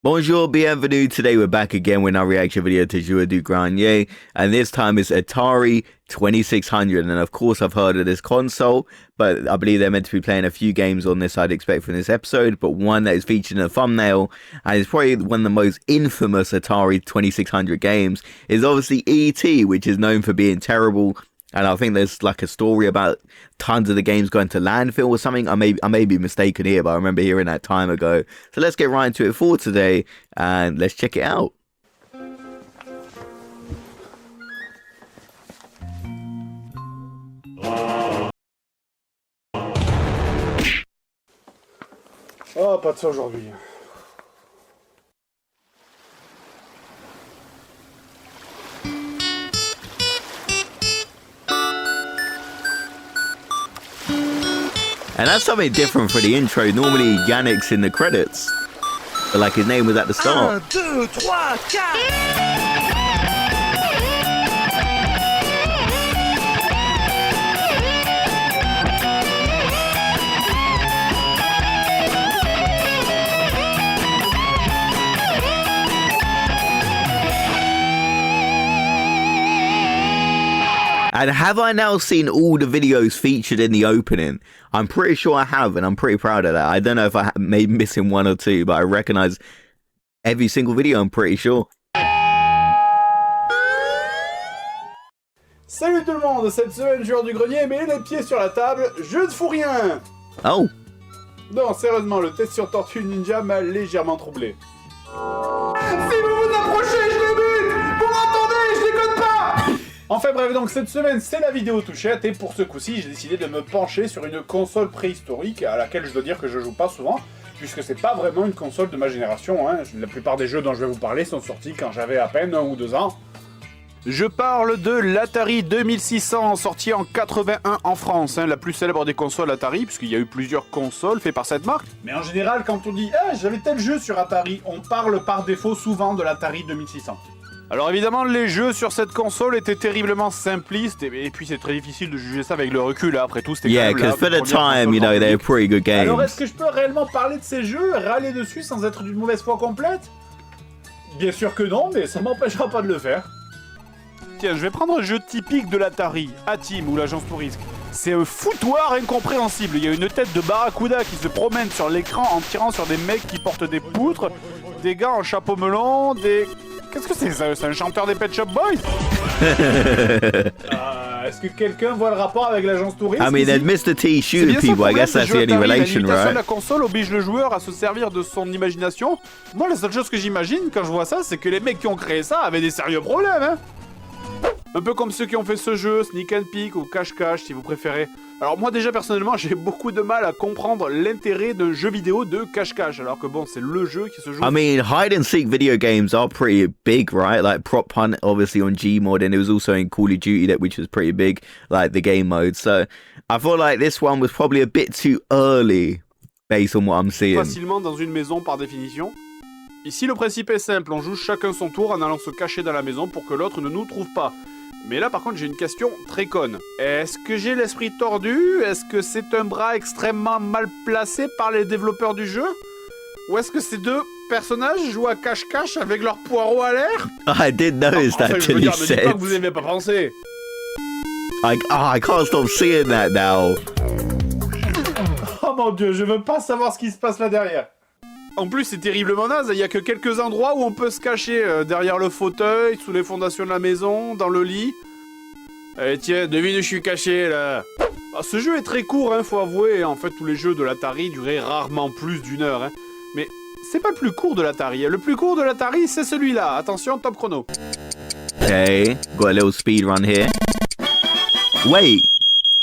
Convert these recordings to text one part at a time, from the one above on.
Bonjour, bienvenue. Today we're back again with our reaction video to Joueurs du Grenier, and this time it's Atari 2600. And of course, I've heard of this console, but I believe they're meant to be playing a few games on this, I'd expect, from this episode. But one that is featured in the thumbnail, and it's probably one of the most infamous Atari 2600 games, is obviously E.T., which is known for being terrible. And I think there's like a story about tons of the games going to landfill or something. I may be mistaken here, but I remember hearing that time ago. So let's get right into it for today and let's check it out. Oh, pas de ça aujourd'hui. And that's something different for the intro. Normally Yannick's in the credits, but like his name was at the start. 1, 2, 3, 4. And have I now seen all the videos featured in the opening? I'm pretty sure I have, and I'm pretty proud of that. I don't know if I may be missing one or two, but I recognize every single video, I'm pretty sure. Salut tout le monde, cette semaine, joueur du grenier, met les pieds sur la table, je ne fous rien. Oh. Non, sérieusement, le test sur Tortue Ninja m'a légèrement troublé. Si vous vous approchez, je le bute. Vous m'entendez, je déconne pas. Enfin bref, donc cette semaine, c'est la vidéo touchette, et pour ce coup-ci, j'ai décidé de me pencher sur une console préhistorique, à laquelle je dois dire que je joue pas souvent, puisque c'est pas vraiment une console de ma génération, hein. La plupart des jeux dont je vais vous parler sont sortis quand j'avais à peine 1 ou 2 ans. Je parle de l'Atari 2600, sorti en 81 en France, hein, la plus célèbre des consoles Atari, puisqu'il y a eu plusieurs consoles faites par cette marque. Mais en général, quand on dit « Ah, j'avais tel jeu sur Atari », on parle par défaut souvent de l'Atari 2600. Alors évidemment, les jeux sur cette console étaient terriblement simplistes, et puis c'est très difficile de juger ça avec le recul, hein. Après tout, c'était Yeah, because for the time, you know, they're pretty good games. Alors est-ce que je peux réellement parler de ces jeux, râler dessus sans être d'une mauvaise foi complète? Bien sûr que non, mais ça m'empêchera pas de le faire. Tiens, je vais prendre un jeu typique de l'Atari, A-Team ou l'agence Touriste. C'est un foutoir incompréhensible. Il y a une tête de barracuda qui se promène sur l'écran en tirant sur des mecs qui portent des poutres, des gars en chapeau melon, des... Qu'est-ce que c'est ça? C'est un chanteur des Pet Shop Boys? Est-ce que quelqu'un voit le rapport avec l'agence Touriste? I mean, there's Mr. T shooting people. I guess that's the only relation, right? La console oblige le joueur à se servir de son imagination. Moi, la seule chose que j'imagine quand je vois ça, c'est que les mecs qui ont créé ça avaient des sérieux problèmes, hein. Un peu comme ceux qui ont fait ce jeu, Sneak and Peek ou Cache-Cache si vous préférez. Alors moi déjà personnellement j'ai beaucoup de mal à comprendre l'intérêt d'un jeu vidéo de cache-cache, alors que bon c'est le jeu qui se joue... I mean, hide and seek video games are pretty big, right? Like Prop Hunt obviously on Gmod, and it was also in Call of Duty, which was pretty big, like the game mode. So I feel like this one was probably a bit too early based on what I'm seeing. Facilement dans une maison par définition. Ici le principe est simple, on joue chacun son tour en allant se cacher dans la maison pour que l'autre ne nous trouve pas. Mais là par contre j'ai une question très conne. Est-ce que j'ai l'esprit tordu? Est-ce que c'est un bras extrêmement mal placé par les développeurs du jeu? Ou est-ce que ces deux personnages jouent à cache-cache avec leur poireau à l'air? I did notice that je veux dire, he ne dites pas said. que vous n'avez pas pensé. I can't stop seeing that now. Oh mon dieu, je veux pas savoir ce qui se passe là derrière. En plus, c'est terriblement naze, il y a que quelques endroits où on peut se cacher, derrière le fauteuil, sous les fondations de la maison, dans le lit. Allez tiens, devine où je suis caché, là. Ah, ce jeu est très court, hein, faut avouer, en fait tous les jeux de l'Atari duraient rarement plus d'1 heure, hein. Mais c'est pas le plus court de l'Atari, le plus court de l'Atari c'est celui-là, attention, top chrono. Okay, got a little speed run here. Wait,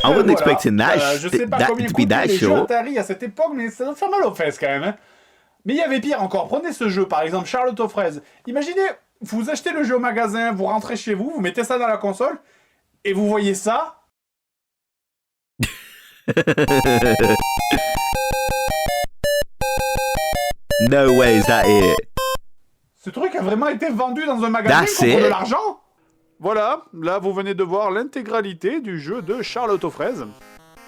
I wasn't expecting that, je sais pas that combien to be that coûtaient les jeux short. Atari à cette époque, mais ça doit faire mal aux fesses quand même, hein. Mais il y avait pire encore, prenez ce jeu par exemple, Charlotte aux fraises. Imaginez, vous achetez le jeu au magasin, vous rentrez chez vous, vous mettez ça dans la console, et vous voyez ça. No way, is that it? Ce truc a vraiment été vendu dans un magasin contre de l'argent. Voilà, là vous venez de voir l'intégralité du jeu de Charlotte aux fraises.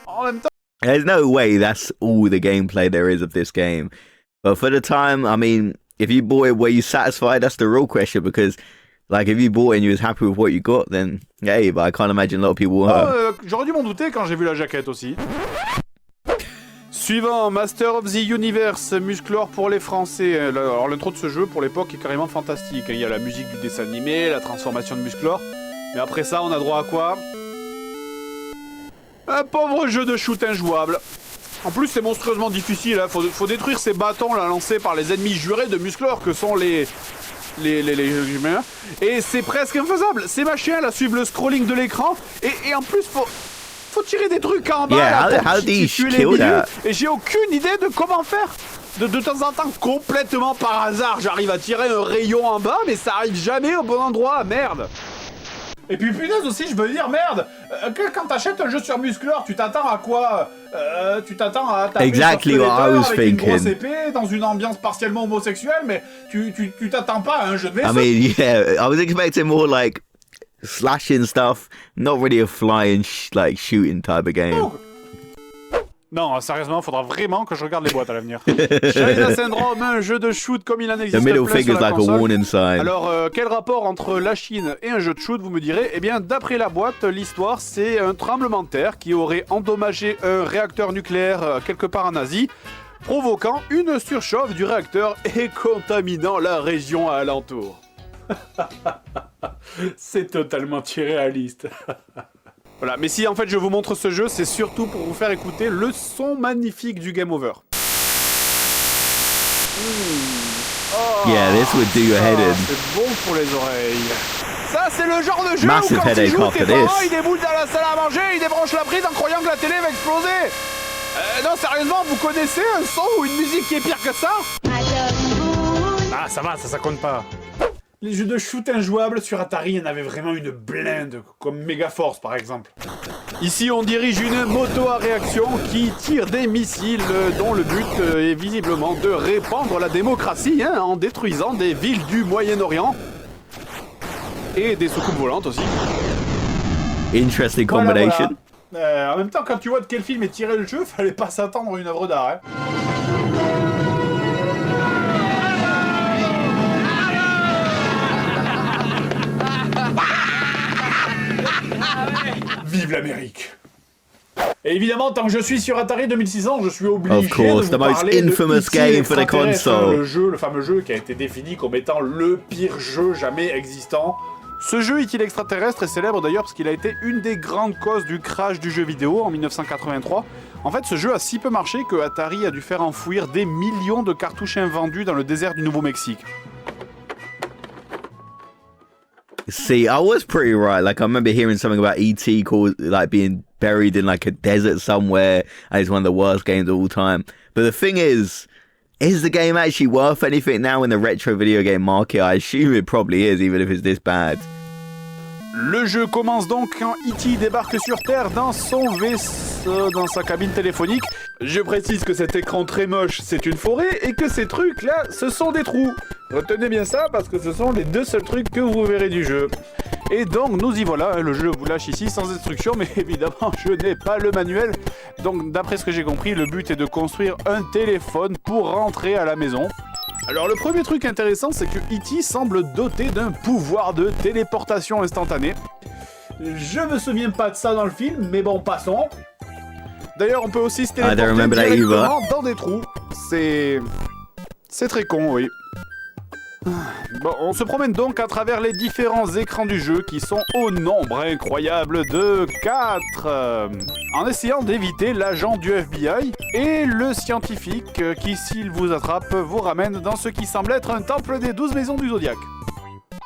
En même temps... There's no way that's all the gameplay there is of this game. But for the time, I mean, if you bought it, were you satisfied? That's the real question, because like if you bought it and you was happy with what you got, then hey, but I can't imagine a lot of people were. J'aurais dû m'en douter quand j'ai vu la jaquette aussi. Suivant, Master of the Universe, Musclor pour les Français. Alors l'intro de ce jeu pour l'époque est carrément fantastique. Il y a la musique du dessin animé, la transformation de Musclor. Mais après ça, on a droit à quoi? Un pauvre jeu de shoot injouable. En plus, c'est monstrueusement difficile. Hein. Faut détruire ces bâtons là, lancés par les ennemis jurés de Musclor, que sont les humains. Et c'est presque infaisable. Ces machins là suivent le scrolling de l'écran. Et en plus, faut tirer des trucs en bas. Yeah, là, how do you tuer les kill milieux. that? Et j'ai aucune idée de comment faire. De temps en temps, complètement par hasard, j'arrive à tirer un rayon en bas, mais ça arrive jamais au bon endroit. Merde. Et puis punaise aussi, je veux dire, merde, quand t'achètes un jeu sur Musclor, tu t'attends à quoi? Tu t'attends à taper Exactly sur what I was avec une grosse thinking. épée, dans une ambiance partiellement homosexuelle, mais tu t'attends pas à un jeu de vaisseau. I mean, yeah, I was expecting more like slashing stuff, not really a flying like shooting type of game. Non, sérieusement, faudra vraiment que je regarde les boîtes à l'avenir. China Syndrome, un jeu de shoot comme il en The existe middle plein sur finger's la like a console. warning sign. Alors, quel rapport entre la Chine et un jeu de shoot, vous me direz? Eh bien, d'après la boîte, l'histoire, c'est un tremblement de terre qui aurait endommagé un réacteur nucléaire quelque part en Asie, provoquant une surchauffe du réacteur et contaminant la région alentour. C'est totalement irréaliste. Voilà, mais si en fait je vous montre ce jeu, c'est surtout pour vous faire écouter le son magnifique du Game Over. Oh, Yeah, this would do your head in. c'est bon pour les oreilles. Ça, c'est le genre de jeu Massive où quand tu headache joues, after tes parents, this. ils déboulent dans la salle à manger, ils débranchent la prise en croyant que la télé va exploser. Non, sérieusement, vous connaissez un son ou une musique qui est pire que ça? Ah, ça va, ça compte pas. Les jeux de shoot injouables sur Atari, il y en avait vraiment une blinde, comme Megaforce par exemple. Ici, on dirige une moto à réaction qui tire des missiles dont le but est visiblement de répandre la démocratie en détruisant des villes du Moyen-Orient. Et des soucoupes volantes aussi. Interesting Voilà, combination. voilà. En même temps, quand tu vois de quel film est tiré le jeu, fallait pas s'attendre à une œuvre d'art. Vive l'Amérique! Et évidemment, tant que je suis sur Atari 2600, je suis obligé Of course, de the vous most parler de infamous E.T. game for the Extraterrestre, console. le fameux jeu qui a été défini comme étant le pire jeu jamais existant. Ce jeu E.T. l'extraterrestre est célèbre d'ailleurs parce qu'il a été une des grandes causes du crash du jeu vidéo en 1983. En fait, ce jeu a si peu marché que Atari a dû faire enfouir des millions de cartouches invendus dans le désert du Nouveau-Mexique. See, I was pretty right. Like, I remember hearing something about E.T. called, like, being buried in, like, a desert somewhere, and it's one of the worst games of all time. But the thing is the game actually worth anything now in the retro video game market? I assume it probably is, even if it's this bad. Le jeu commence donc quand E.T. débarque sur Terre dans son vaisseau, dans sa cabine téléphonique. Je précise que cet écran très moche, c'est une forêt, et que ces trucs-là, ce sont des trous. Retenez bien ça, parce que ce sont les deux seuls trucs que vous verrez du jeu. Et donc, nous y voilà, le jeu vous lâche ici sans instruction, mais évidemment, je n'ai pas le manuel. Donc, d'après ce que j'ai compris, le but est de construire un téléphone pour rentrer à la maison. Alors le premier truc intéressant, c'est que E.T. semble doté d'un pouvoir de téléportation instantanée. Je me souviens pas de ça dans le film, mais bon, passons. D'ailleurs, on peut aussi se téléporter directement dans des trous. C'est très con, oui. Bon, on se promène donc à travers les différents écrans du jeu qui sont au nombre incroyable de 4, en essayant d'éviter l'agent du FBI et le scientifique qui, s'il vous attrape, vous ramène dans ce qui semble être un temple des 12 maisons du Zodiaque.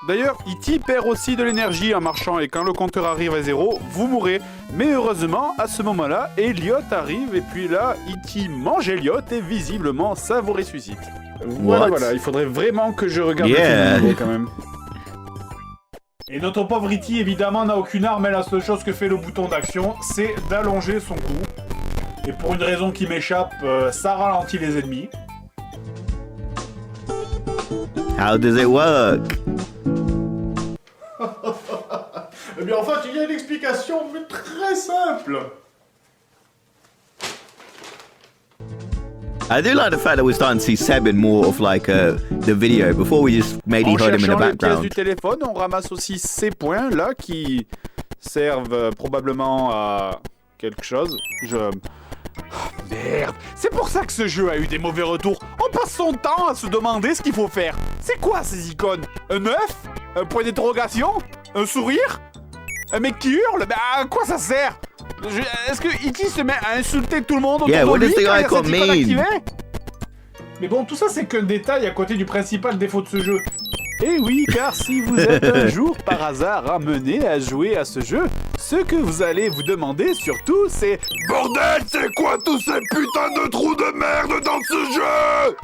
D'ailleurs, E.T. perd aussi de l'énergie en marchant et quand le compteur arrive à 0, vous mourrez. Mais heureusement, à ce moment-là, Elliot arrive et puis là, E.T. mange Elliot et visiblement, ça vous ressuscite. Voilà, il faudrait vraiment que je regarde le film quand même. Et notre pauvre E.T. évidemment n'a aucune arme, et la seule chose que fait le bouton d'action, c'est d'allonger son cou. Et pour une raison qui m'échappe, ça ralentit les ennemis. How does it work? Eh bien en fait, il y a une explication, mais très simple. I do like the fact that we're starting to see Seb in more of like the video. Before we just mainly heard him in the En cherchant les pièces background. du téléphone, on ramasse aussi ces points là qui servent probablement à quelque chose. Merde, c'est pour ça que ce jeu a eu des mauvais retours. On passe son temps à se demander ce qu'il faut faire. C'est quoi ces icônes? Un œuf? Un point d'interrogation? Un sourire? Un mec qui hurle? Mais à quoi ça sert? Est-ce que E.T. se met à insulter tout le monde autour Yeah, de what lui does the quand il y a icon cette icône mean? activée? Mais bon, tout ça c'est qu'un détail à côté du principal défaut de ce jeu. Et oui, car si vous êtes un jour par hasard amené à jouer à ce jeu, ce que vous allez vous demander surtout c'est bordel, c'est quoi tous ces putains de trous de merde dans ce jeu?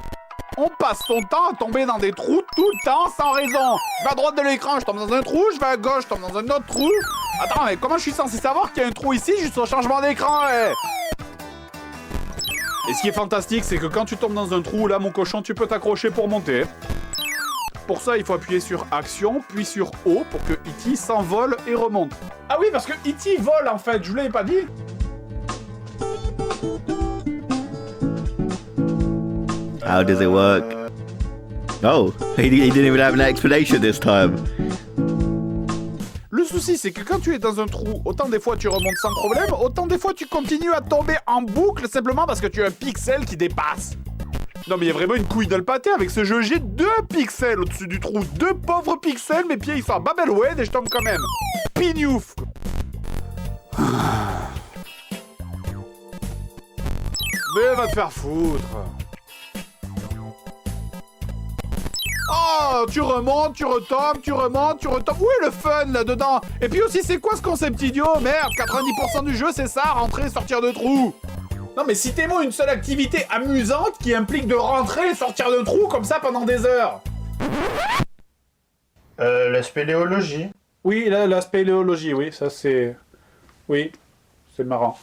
On passe son temps à tomber dans des trous tout le temps sans raison. Je vais à droite de l'écran, je tombe dans un trou, je vais à gauche, je tombe dans un autre trou. Attends, mais comment je suis censé savoir qu'il y a un trou ici juste au changement d'écran? Et ce qui est fantastique, c'est que quand tu tombes dans un trou, là mon cochon, tu peux t'accrocher pour monter. Pour ça, il faut appuyer sur Action, puis sur O pour que E.T. s'envole et remonte. Ah oui, parce que E.T. vole en fait, je vous l'avais pas dit. How does it work? Oh, he didn't even have an explanation this time. Le souci, c'est que quand tu es dans un trou, autant des fois tu remontes sans problème, autant des fois tu continues à tomber en boucle simplement parce que tu as un pixel qui dépasse. Non mais il y a vraiment une couille de le pâté avec ce jeu, j'ai 2 pixels au-dessus du trou, 2 pauvres pixels, mes pieds ils sont à Babelwed et je tombe quand même. Pignouf. Mais va te faire foutre. Oh, tu remontes, tu retombes, tu remontes, tu retombes. Où est le fun là-dedans? Et puis aussi, c'est quoi ce concept idiot? Merde, 90% du jeu, c'est ça, rentrer, sortir de trou. Non mais citez-moi une seule activité amusante qui implique de rentrer et sortir d'un trou comme ça pendant des heures. La spéléologie. Oui, la spéléologie, oui, ça c'est... Oui, c'est marrant.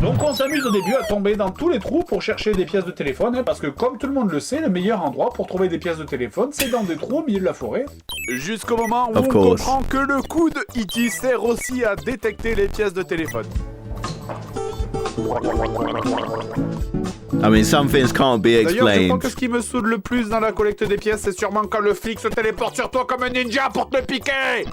Donc on s'amuse au début à tomber dans tous les trous pour chercher des pièces de téléphone, hein, parce que comme tout le monde le sait, le meilleur endroit pour trouver des pièces de téléphone, c'est dans des trous au milieu de la forêt. Jusqu'au moment où Of on course. comprend que le coup de E.T. sert aussi à détecter les pièces de téléphone. I mean, some things can't be D'ailleurs, je crois explained. que ce qui me saoule le plus dans la collecte des pièces, c'est sûrement quand le flic se téléporte sur toi comme un ninja pour te le piquer.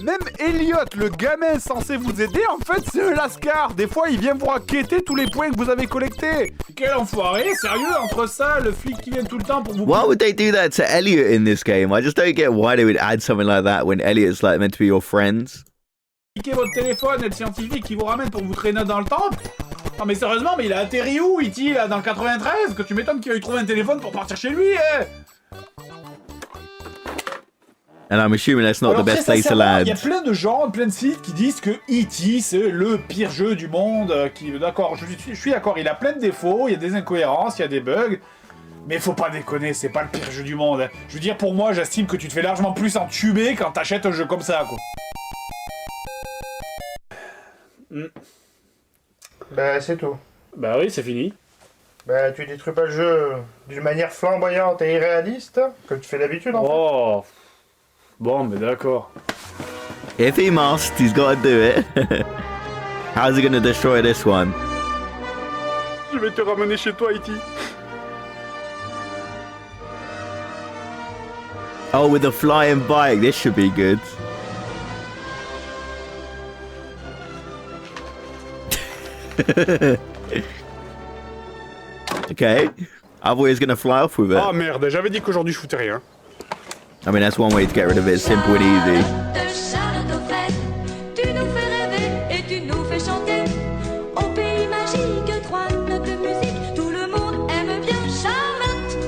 Même Elliot, le gamin censé vous aider, en fait, c'est un lascar. Des fois, il vient vous raqueter tous les points que vous avez collectés. Quel enfoiré, sérieux, entre ça, le flic qui vient tout le temps pour vous... Why would they do that to Elliot in this game? I just don't get why they would add something like that when Elliot's like meant to be your friends. Piquer votre téléphone et le scientifique qui vous ramène pour vous traîner dans le temple. Non mais sérieusement, mais il a atterri où, E.T. là, dans le 93? Que tu m'étonnes qu'il ait trouvé un téléphone pour partir chez lui, hein. And I'm assuming that's not Alors, the best très place to sincèrement, land. il y a plein de gens, plein de sites qui disent que E.T. c'est le pire jeu du monde. D'accord, je suis d'accord, il a plein de défauts, il y a des incohérences, il y a des bugs. Mais faut pas déconner, c'est pas le pire jeu du monde. Je veux dire, pour moi, j'estime que tu te fais largement plus entuber quand t'achètes un jeu comme ça, quoi. Bah c'est tout. Bah oui, c'est fini. Bah tu détruis pas le jeu d'une manière flamboyante et irréaliste, comme tu fais d'habitude en fait. Oh. Bon, mais d'accord. If he must, he's got to do it. How's he gonna destroy this one? Je vais te ramener chez toi, E.T. Oh, with the flying bike, this should be good. Okay, I thought he was gonna fly off with it. Ah merde, j'avais dit qu'aujourd'hui je foutais rien. I mean, that's one way to get rid of it, simple and easy. De Charlotte au fait, tu nous fais rêver et tu nous fais chanter. Au pays magique, 3 notes de musique, tout le monde aime bien Charlotte.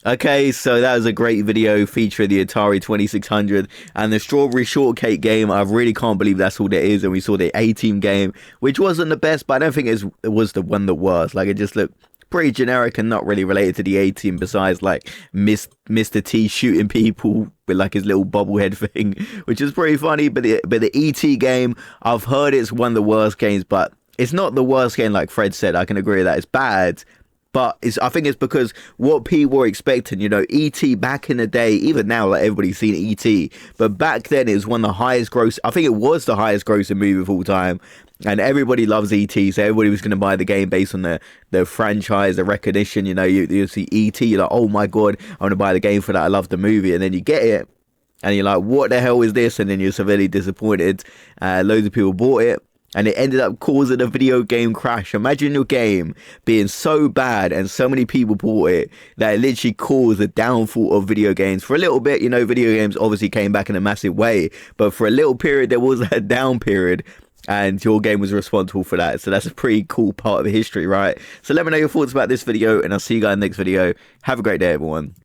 Okay, so that was a great video featuring the Atari 2600 and the Strawberry Shortcake game. I really can't believe that's all there is. And we saw the A-Team game, which wasn't the best, but I don't think it was the one that was. Like, it just looked pretty generic and not really related to the A-Team besides, like, Mr. T shooting people with, like, his little bobblehead thing, which is pretty funny. But the E.T. game, I've heard it's one of the worst games, but it's not the worst game like Fred said. I can agree with that. It's bad, But I think it's because what people were expecting, you know, E.T. back in the day, even now, like everybody's seen E.T., but back then it was one of the highest gross, I think it was the highest grossing movie of all time. And everybody loves E.T., so everybody was going to buy the game based on the franchise, the recognition. You know, you see E.T., you're like, oh my God, I want to buy the game for that. I love the movie. And then you get it, and you're like, what the hell is this? And then you're severely disappointed. Loads of people bought it, and it ended up causing a video game crash. Imagine your game being so bad and so many people bought it that it literally caused the downfall of video games. For a little bit, you know, video games obviously came back in a massive way, but for a little period, there was a down period. And your game was responsible for that. So that's a pretty cool part of history, right? So let me know your thoughts about this video, and I'll see you guys in the next video. Have a great day, everyone.